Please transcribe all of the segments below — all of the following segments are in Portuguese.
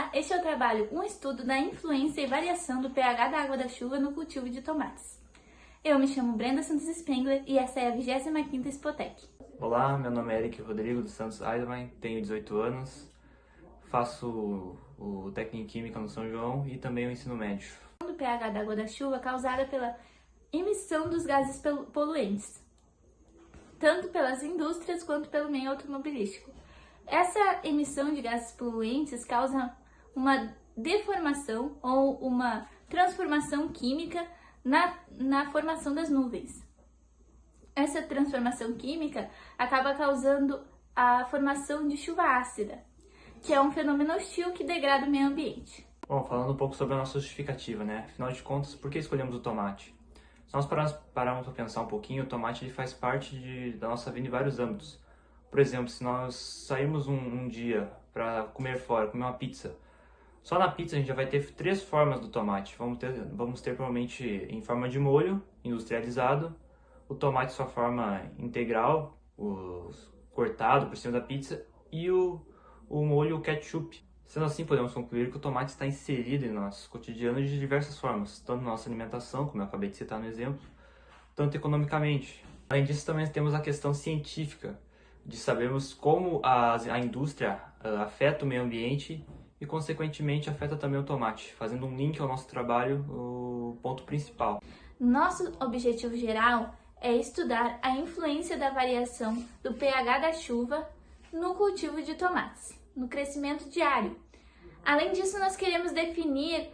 Olá, este é o trabalho Um Estudo da Influência e Variação do pH da água da chuva no cultivo de tomates. Eu me chamo Brenda Santos Spengler e essa é a 25ª Spotec. Olá, meu nome é Eric Rodrigo dos Santos Eidelwein, tenho 18 anos, faço o técnico em Química no São João e também o ensino médio. Do pH da água da chuva causada pela emissão dos gases poluentes, tanto pelas indústrias quanto pelo meio automobilístico. Essa emissão de gases poluentes causa uma deformação ou uma transformação química na formação das nuvens. Essa transformação química acaba causando a formação de chuva ácida, que é um fenômeno hostil que degrada o meio ambiente. Bom, falando um pouco sobre a nossa justificativa, né? Afinal de contas, por que escolhemos o tomate? Se nós pararmos para pensar um pouquinho, o tomate ele faz parte da nossa vida em vários âmbitos. Por exemplo, se nós sairmos um dia para comer fora, comer uma pizza, só na pizza a gente já vai ter 3 formas do tomate. Vamos ter provavelmente em forma de molho, industrializado, o tomate sua forma integral, cortado por cima da pizza, e o molho ketchup. Sendo assim, podemos concluir que o tomate está inserido em nosso cotidiano de diversas formas, tanto na nossa alimentação, como eu acabei de citar no exemplo, tanto economicamente. Além disso, também temos a questão científica, de sabermos como a indústria afeta o meio ambiente e, consequentemente, afeta também o tomate, fazendo um link ao nosso trabalho, o ponto principal. Nosso objetivo geral é estudar a influência da variação do pH da chuva no cultivo de tomates, no crescimento diário. Além disso, nós queremos definir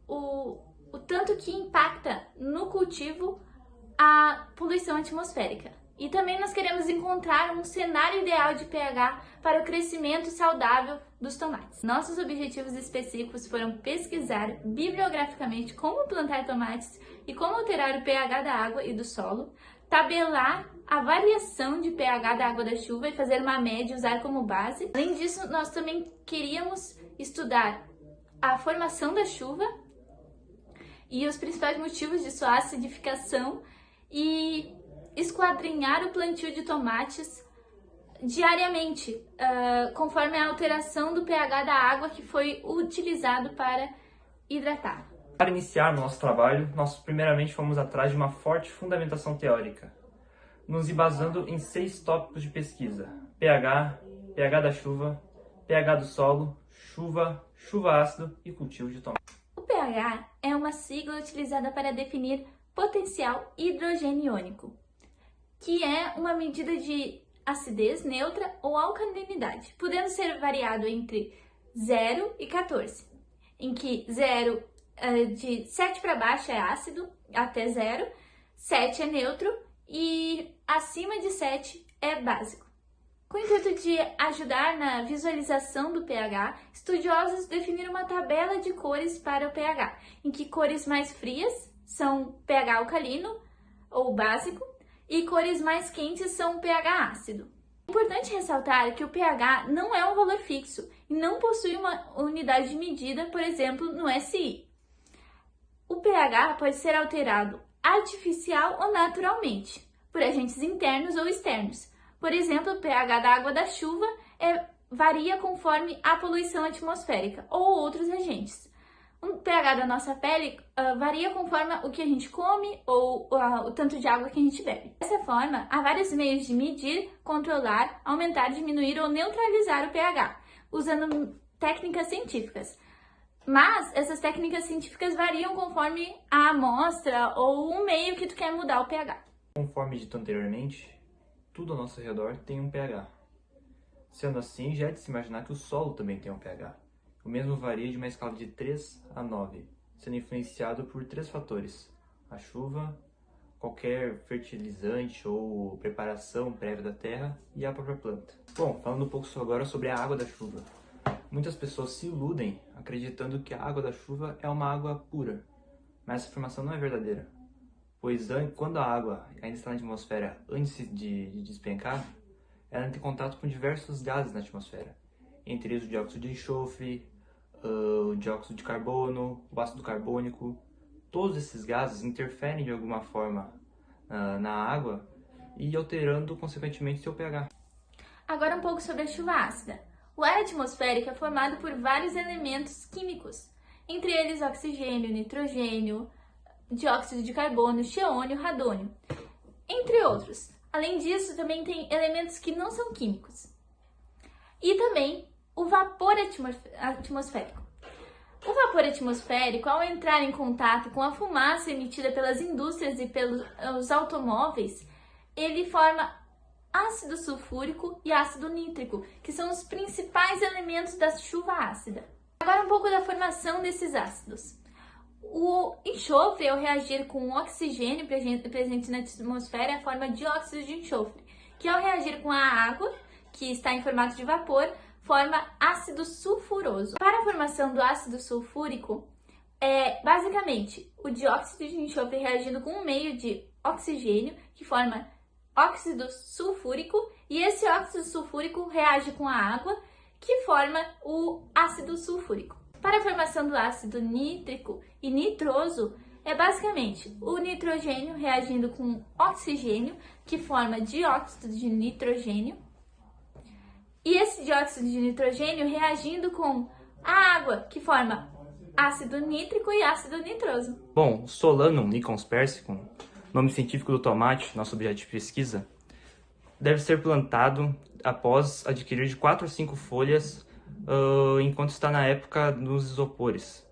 o tanto que impacta no cultivo a poluição atmosférica. E também nós queremos encontrar um cenário ideal de pH para o crescimento saudável dos tomates. Nossos objetivos específicos foram pesquisar bibliograficamente como plantar tomates e como alterar o pH da água e do solo, tabelar a variação de pH da água da chuva e fazer uma média e usar como base. Além disso, nós também queríamos estudar a formação da chuva e os principais motivos de sua acidificação e esquadrinhar o plantio de tomates diariamente, conforme a alteração do pH da água que foi utilizado para hidratar. Para iniciar nosso trabalho, nós primeiramente fomos atrás de uma forte fundamentação teórica, nos embasando em 6 tópicos de pesquisa: pH, pH da chuva, pH do solo, chuva ácido e cultivo de tomate. O pH é uma sigla utilizada para definir potencial hidrogênio iônico, que é uma medida de acidez neutra ou alcalinidade, podendo ser variado entre 0 e 14, em que 0 de 7 para baixo é ácido, até 0, 7 é neutro e acima de 7 é básico. Com o intuito de ajudar na visualização do pH, estudiosos definiram uma tabela de cores para o pH, em que cores mais frias são pH alcalino ou básico, e cores mais quentes são pH ácido. É importante ressaltar que o pH não é um valor fixo e não possui uma unidade de medida, por exemplo, no SI. O pH pode ser alterado artificial ou naturalmente, por agentes internos ou externos. Por exemplo, o pH da água da chuva varia conforme a poluição atmosférica ou outros agentes. O pH da nossa pele varia conforme o que a gente come ou o tanto de água que a gente bebe. Dessa forma, há vários meios de medir, controlar, aumentar, diminuir ou neutralizar o pH, usando técnicas científicas. Mas essas técnicas científicas variam conforme a amostra ou o meio que tu quer mudar o pH. Conforme dito anteriormente, tudo ao nosso redor tem um pH. Sendo assim, já é de se imaginar que o solo também tem um pH. O mesmo varia de uma escala de 3 a 9, sendo influenciado por 3 fatores: a chuva, qualquer fertilizante ou preparação prévia da terra e a própria planta. Bom, falando um pouco agora sobre a água da chuva. Muitas pessoas se iludem acreditando que a água da chuva é uma água pura, mas essa afirmação não é verdadeira, pois quando a água ainda está na atmosfera antes de despencar, ela entra em contato com diversos gases na atmosfera, entre eles o dióxido de enxofre, o dióxido de carbono, o ácido carbônico. Todos esses gases interferem de alguma forma na água e alterando consequentemente seu pH. Agora um pouco sobre a chuva ácida. O ar atmosférico é formado por vários elementos químicos, entre eles oxigênio, nitrogênio, dióxido de carbono, xeônio, radônio, entre outros. Além disso, também tem elementos que não são químicos. E também o vapor atmosférico. O vapor atmosférico, ao entrar em contato com a fumaça emitida pelas indústrias e pelos automóveis, ele forma ácido sulfúrico e ácido nítrico, que são os principais elementos da chuva ácida. Agora um pouco da formação desses ácidos. O enxofre, ao reagir com o oxigênio presente na atmosfera, é a forma dióxido de enxofre, que ao reagir com a água, que está em formato de vapor, forma ácido sulfuroso. Para a formação do ácido sulfúrico, basicamente o dióxido de enxofre reagindo com um meio de oxigênio, que forma óxido sulfúrico, e esse óxido sulfúrico reage com a água, que forma o ácido sulfúrico. Para a formação do ácido nítrico e nitroso, é basicamente o nitrogênio reagindo com oxigênio, que forma dióxido de nitrogênio, e esse dióxido de nitrogênio reagindo com a água, que forma ácido nítrico e ácido nitroso. Bom, o Solanum nickans persicum, nome científico do tomate, nosso objeto de pesquisa, deve ser plantado após adquirir de 4 a 5 folhas enquanto está na época dos isopores.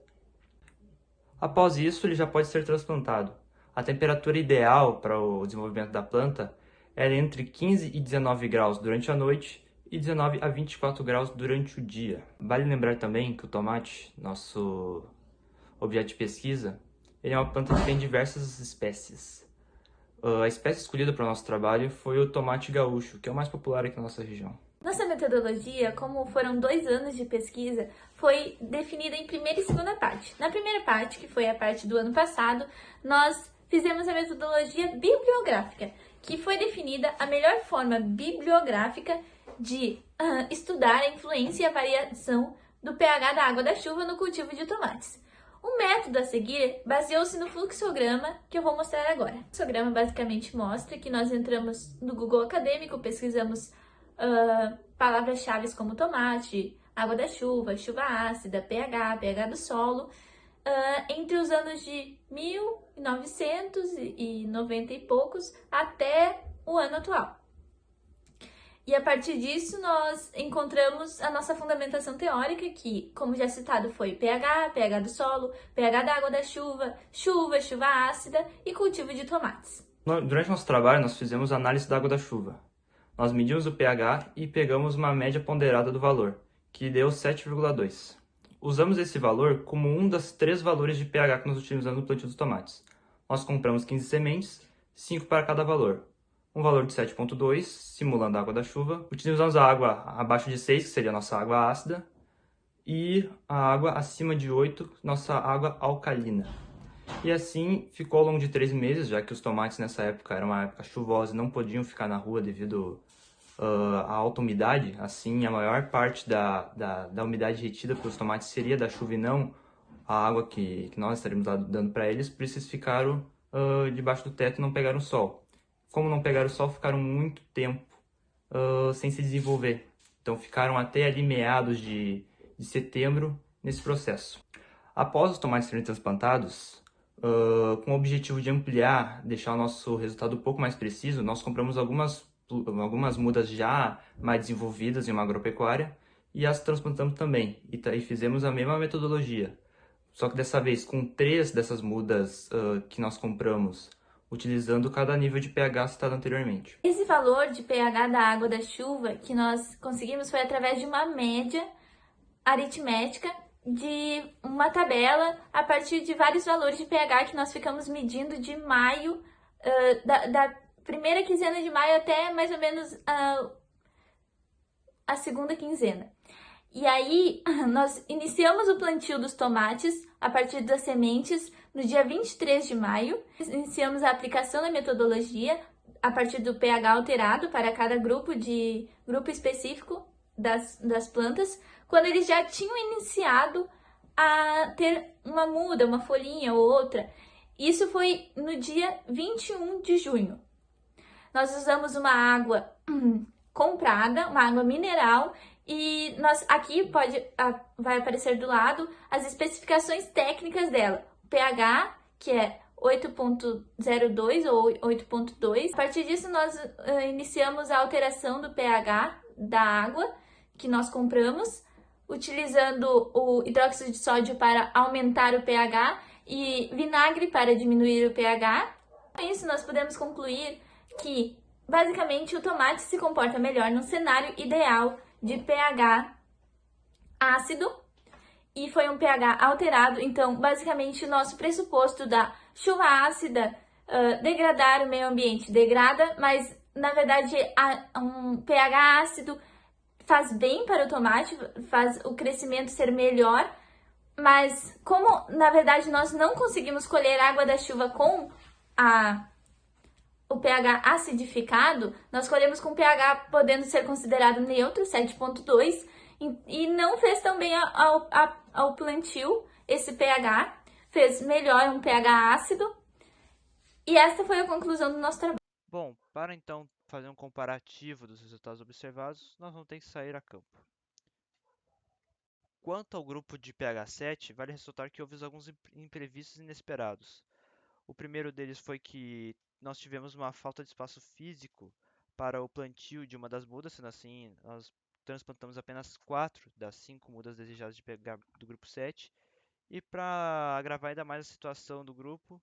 Após isso, ele já pode ser transplantado. A temperatura ideal para o desenvolvimento da planta é entre 15 e 19 graus durante a noite e 19 a 24 graus durante o dia. Vale lembrar também que o tomate, nosso objeto de pesquisa, ele é uma planta que tem diversas espécies. A espécie escolhida para o nosso trabalho foi o tomate gaúcho, que é o mais popular aqui na nossa região. Nossa metodologia, como foram 2 anos de pesquisa, foi definida em primeira e segunda parte. Na primeira parte, que foi a parte do ano passado, nós fizemos a metodologia bibliográfica, que foi definida a melhor forma bibliográfica de estudar a influência e a variação do pH da água da chuva no cultivo de tomates. O método a seguir baseou-se no fluxograma que eu vou mostrar agora. O fluxograma basicamente mostra que nós entramos no Google Acadêmico, pesquisamos palavras-chave como tomate, água da chuva, chuva ácida, pH do solo, entre os anos de 1990 e poucos até o ano atual. E a partir disso, nós encontramos a nossa fundamentação teórica, que, como já citado, foi pH do solo, pH da água da chuva, chuva ácida e cultivo de tomates. Durante nosso trabalho, nós fizemos análise da água da chuva. Nós medimos o pH e pegamos uma média ponderada do valor, que deu 7,2. Usamos esse valor como um dos 3 valores de pH que nós utilizamos no plantio dos tomates. Nós compramos 15 sementes, 5 para cada valor. Um valor de 7,2, simulando a água da chuva. Utilizamos a água abaixo de 6, que seria a nossa água ácida, e a água acima de 8, nossa água alcalina. E assim ficou ao longo de 3 meses, já que os tomates nessa época era uma época chuvosa e não podiam ficar na rua devido à alta umidade. Assim, a maior parte da umidade retida pelos tomates seria da chuva e não a água que nós estaríamos dando para eles, por isso eles ficaram debaixo do teto e não pegaram sol. Como não pegaram sol, ficaram muito tempo sem se desenvolver. Então ficaram até ali meados de setembro nesse processo. Após os tomates serem transplantados, com o objetivo de ampliar, deixar o nosso resultado um pouco mais preciso, nós compramos algumas mudas já mais desenvolvidas em uma agropecuária e as transplantamos também. E fizemos a mesma metodologia, só que dessa vez com 3 dessas mudas que nós compramos, utilizando cada nível de pH citado anteriormente. Esse valor de pH da água da chuva que nós conseguimos foi através de uma média aritmética de uma tabela a partir de vários valores de pH que nós ficamos medindo de maio, da primeira quinzena de maio até mais ou menos a segunda quinzena. E aí, nós iniciamos o plantio dos tomates a partir das sementes no dia 23 de maio. Iniciamos a aplicação da metodologia a partir do pH alterado para cada grupo específico das plantas, quando eles já tinham iniciado a ter uma muda, uma folhinha ou outra. Isso foi no dia 21 de junho. Nós usamos uma água comprada, uma água mineral, E aqui vai aparecer do lado as especificações técnicas dela. O pH, que é 8.02 ou 8.2. A partir disso, nós iniciamos a alteração do pH da água que nós compramos, utilizando o hidróxido de sódio para aumentar o pH e vinagre para diminuir o pH. Com isso, nós podemos concluir que, basicamente, o tomate se comporta melhor num cenário ideal de pH ácido, e foi um pH alterado. Então, basicamente, o nosso pressuposto da chuva ácida degradar o meio ambiente degrada, mas, na verdade, um pH ácido faz bem para o tomate, faz o crescimento ser melhor, mas como, na verdade, nós não conseguimos colher água da chuva com o pH acidificado, nós colhemos com pH podendo ser considerado neutro, 7.2, e não fez tão bem ao plantio esse pH, fez melhor um pH ácido, e essa foi a conclusão do nosso trabalho. Bom, para então fazer um comparativo dos resultados observados, nós vamos ter que sair a campo. Quanto ao grupo de pH 7, vale ressaltar que houve alguns imprevistos inesperados. O primeiro deles foi que nós tivemos uma falta de espaço físico para o plantio de uma das mudas, sendo assim, nós transplantamos apenas 4 das 5 mudas desejadas de pH do grupo 7. E para agravar ainda mais a situação do grupo,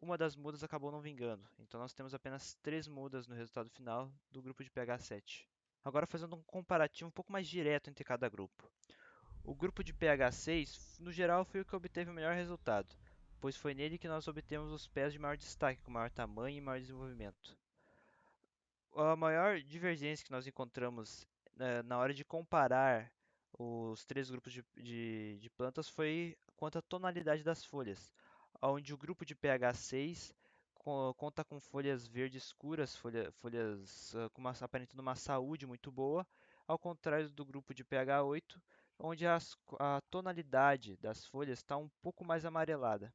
uma das mudas acabou não vingando. Então nós temos apenas 3 mudas no resultado final do grupo de pH 7. Agora fazendo um comparativo um pouco mais direto entre cada grupo. O grupo de pH 6, no geral, foi o que obteve o melhor resultado, pois foi nele que nós obtemos os pés de maior destaque, com maior tamanho e maior desenvolvimento. A maior divergência que nós encontramos na hora de comparar os 3 grupos de plantas foi quanto à tonalidade das folhas, onde o grupo de pH 6 conta com folhas verdes escuras, folhas aparentando uma saúde muito boa, ao contrário do grupo de pH 8, onde a tonalidade das folhas está um pouco mais amarelada.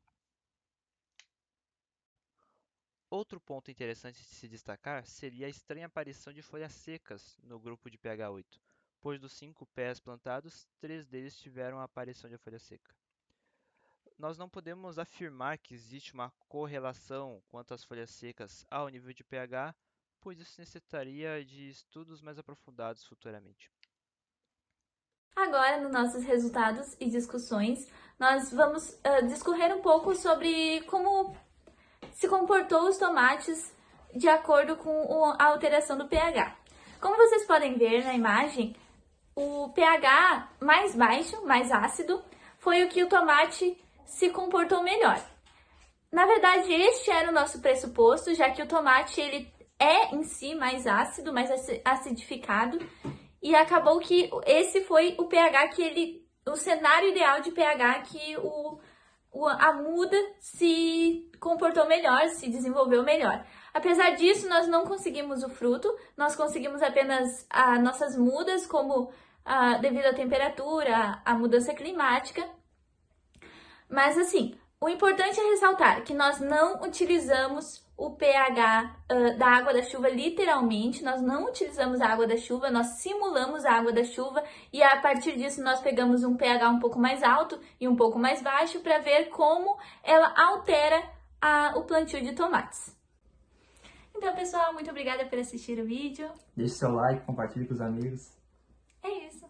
Outro ponto interessante de se destacar seria a estranha aparição de folhas secas no grupo de pH 8, pois dos 5 pés plantados, 3 deles tiveram a aparição de folha seca. Nós não podemos afirmar que existe uma correlação quanto às folhas secas ao nível de pH, pois isso necessitaria de estudos mais aprofundados futuramente. Agora, nos nossos resultados e discussões, nós vamos discorrer um pouco sobre como se comportou os tomates de acordo com a alteração do pH. Como vocês podem ver na imagem, o pH mais baixo, mais ácido, foi o que o tomate se comportou melhor. Na verdade, este era o nosso pressuposto, já que o tomate ele é em si mais ácido, mais acidificado, e acabou que esse foi o pH o cenário ideal de pH que a muda se comportou melhor, se desenvolveu melhor. Apesar disso, nós não conseguimos o fruto, nós conseguimos apenas as nossas mudas, como devido à temperatura, à mudança climática. Mas assim, o importante é ressaltar que nós não utilizamos o pH da água da chuva literalmente, nós não utilizamos a água da chuva, nós simulamos a água da chuva e a partir disso nós pegamos um pH um pouco mais alto e um pouco mais baixo para ver como ela altera o plantio de tomates. Então, pessoal, muito obrigada por assistir o vídeo. Deixe seu like, compartilhe com os amigos. É isso.